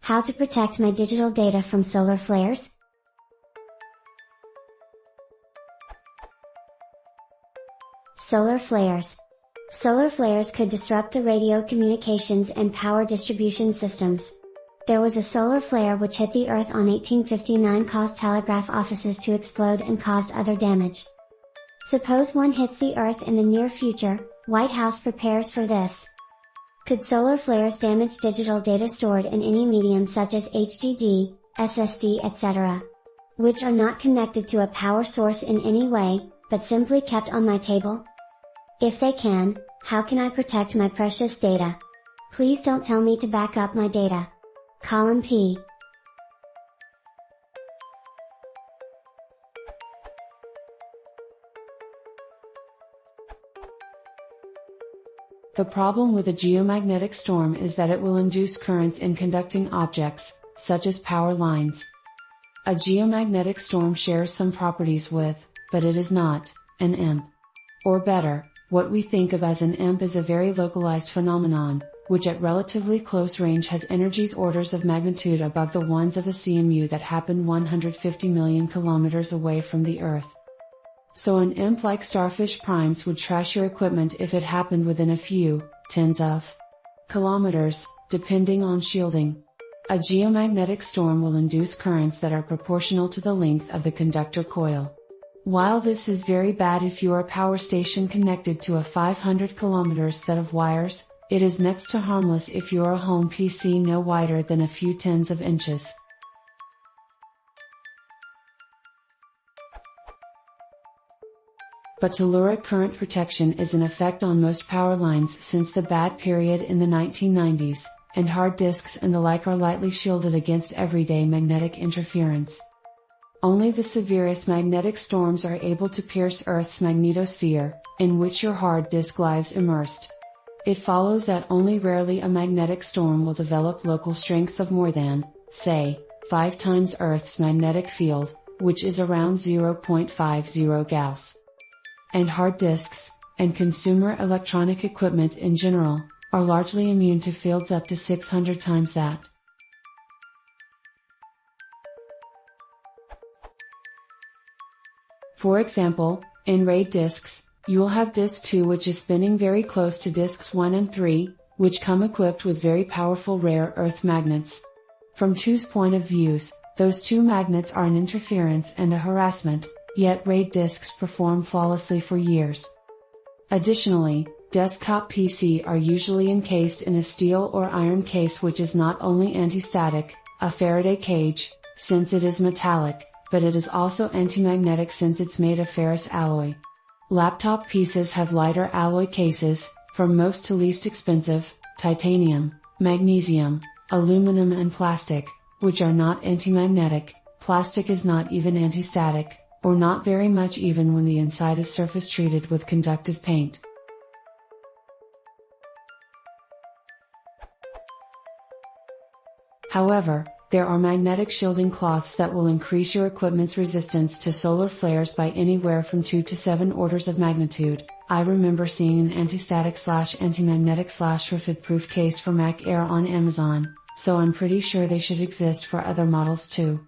How to protect my digital data from solar flares? Solar flares. Solar flares could disrupt the radio communications and power distribution systems. There was a solar flare which hit the Earth on 1859, caused telegraph offices to explode and caused other damage. Suppose one hits the Earth in the near future, White House prepares for this. Could solar flares damage digital data stored in any medium such as HDD, SSD, etc., which are not connected to a power source in any way, but simply kept on my table? If they can, how can I protect my precious data? Please don't tell me to back up my data. Column P. The problem with a geomagnetic storm is that it will induce currents in conducting objects, such as power lines. A geomagnetic storm shares some properties with, but it is not, an EMP. Or better, what we think of as an EMP is a very localized phenomenon, which at relatively close range has energies orders of magnitude above the ones of a CMU that happen 150 million kilometers away from the Earth. So an EMP like starfish primes would trash your equipment if it happened within a few, tens of kilometers, depending on shielding. A geomagnetic storm will induce currents that are proportional to the length of the conductor coil. While this is very bad if you are a power station connected to a 500 km set of wires, it is next to harmless if you are a home PC no wider than a few tens of inches. But telluric current protection is in effect on most power lines since the bad period in the 1990s, and hard disks and the like are lightly shielded against everyday magnetic interference. Only the severest magnetic storms are able to pierce Earth's magnetosphere, in which your hard disk lies immersed. It follows that only rarely a magnetic storm will develop local strengths of more than, say, 5 times Earth's magnetic field, which is around 0.50 Gauss. And hard disks, and consumer electronic equipment in general, are largely immune to fields up to 600 times that. For example, in RAID disks, you will have disk 2 which is spinning very close to disks 1 and 3, which come equipped with very powerful rare earth magnets. From 2's point of views, those 2 magnets are an interference and a harassment, yet RAID disks perform flawlessly for years. Additionally, desktop PC are usually encased in a steel or iron case which is not only anti-static, a Faraday cage, since it is metallic, but it is also anti-magnetic since it's made of ferrous alloy. Laptop pieces have lighter alloy cases, from most to least expensive, titanium, magnesium, aluminum and plastic, which are not anti-magnetic. Plastic is not even anti-static, or not very much even when the inside is surface treated with conductive paint. However, there are magnetic shielding cloths that will increase your equipment's resistance to solar flares by anywhere from 2 to 7 orders of magnitude. I remember seeing an anti-static/anti-magnetic/refit-proof case for Mac Air on Amazon, so I'm pretty sure they should exist for other models too.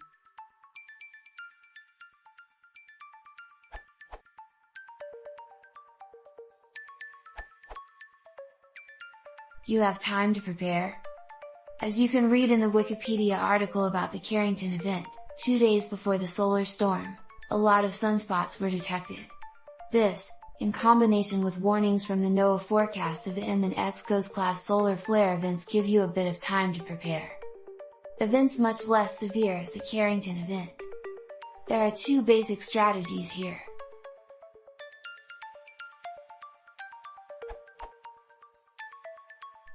You have time to prepare? As you can read in the Wikipedia article about the Carrington event, 2 days before the solar storm, a lot of sunspots were detected. This, in combination with warnings from the NOAA forecasts of M and XGOS class solar flare events, give you a bit of time to prepare. Events much less severe as the Carrington event. There are 2 basic strategies here.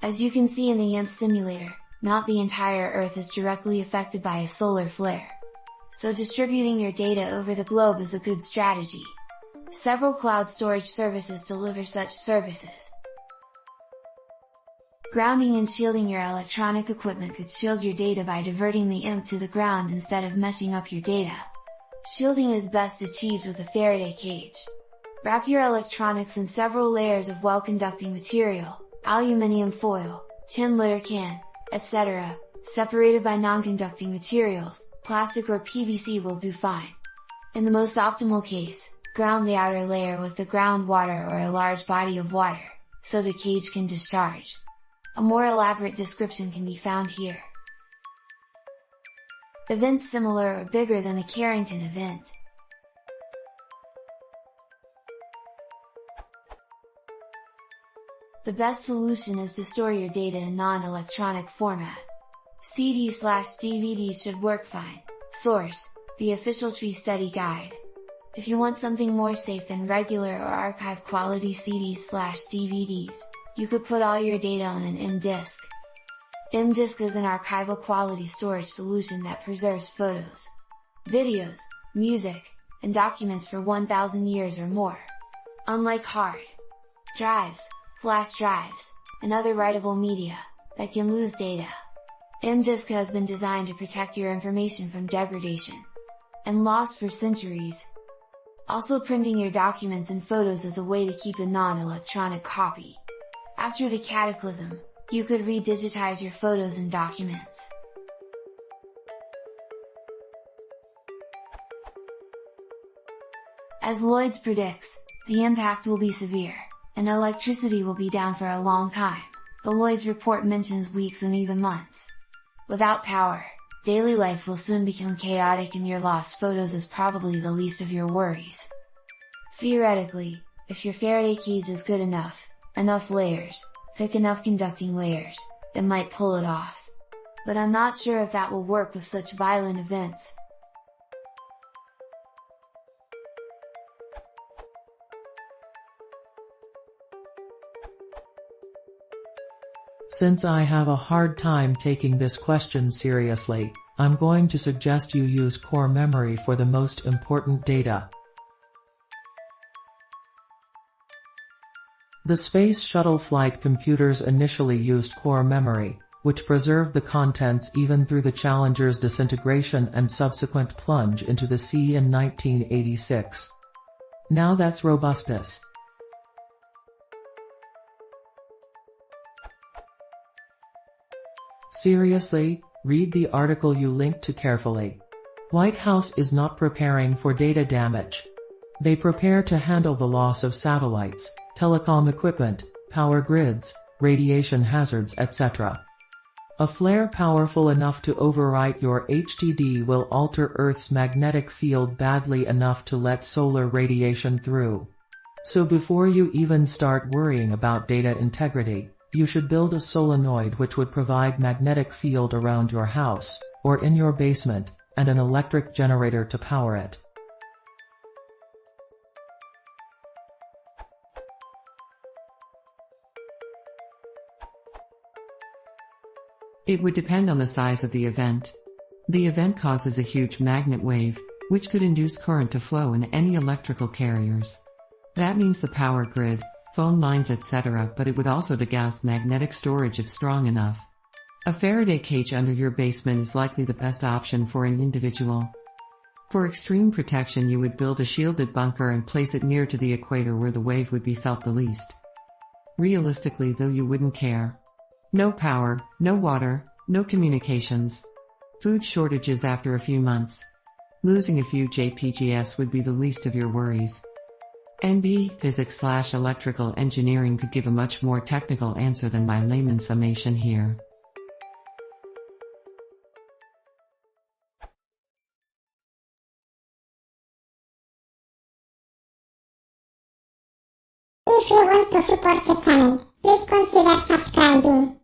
As you can see in the EMP simulator, not the entire Earth is directly affected by a solar flare. So distributing your data over the globe is a good strategy. Several cloud storage services deliver such services. Grounding and shielding your electronic equipment could shield your data by diverting the EMP to the ground instead of messing up your data. Shielding is best achieved with a Faraday cage. Wrap your electronics in several layers of well-conducting material, aluminum foil, 10-liter can, etc., Separated by non-conducting materials, plastic or PVC will do fine. In the most optimal case, ground the outer layer with the groundwater or a large body of water, so the cage can discharge. A more elaborate description can be found here. Events similar or bigger than the Carrington event. The best solution is to store your data in non-electronic format. CD/DVD should work fine. Source: the official Tree Study Guide. If you want something more safe than regular or archive quality CDs/DVDs, you could put all your data on an M-disk. M-disk is an archival quality storage solution that preserves photos, videos, music, and documents for 1,000 years or more. Unlike hard drives, flash drives, and other writable media, that can lose data, M-disk has been designed to protect your information from degradation and loss for centuries. Also, printing your documents and photos is a way to keep a non-electronic copy. After the cataclysm, you could redigitize your photos and documents. As Lloyd's predicts, the impact will be severe, and electricity will be down for a long time, though Lloyd's report mentions weeks and even months. Without power, daily life will soon become chaotic and your lost photos is probably the least of your worries. Theoretically, if your Faraday cage is good enough layers, thick enough conducting layers, it might pull it off. But I'm not sure if that will work with such violent events. Since I have a hard time taking this question seriously, I'm going to suggest you use core memory for the most important data. The Space Shuttle flight computers initially used core memory, which preserved the contents even through the Challenger's disintegration and subsequent plunge into the sea in 1986. Now that's robustness. Seriously, read the article you linked to carefully. White House is not preparing for data damage. They prepare to handle the loss of satellites, telecom equipment, power grids, radiation hazards, etc. A flare powerful enough to overwrite your HDD will alter Earth's magnetic field badly enough to let solar radiation through. So before you even start worrying about data integrity, you should build a solenoid which would provide magnetic field around your house, or in your basement, and an electric generator to power it. It would depend on the size of the event. The event causes a huge magnet wave, which could induce current to flow in any electrical carriers. That means the power grid, phone lines, etc., but it would also degas magnetic storage if strong enough. A Faraday cage under your basement is likely the best option for an individual. For extreme protection, you would build a shielded bunker and place it near to the equator where the wave would be felt the least. Realistically though, you wouldn't care. No power, no water, no communications. Food shortages after a few months. Losing a few JPGs would be the least of your worries. NB Physics/Electrical Engineering could give a much more technical answer than my layman's summation here. If you want to support the channel, please consider subscribing.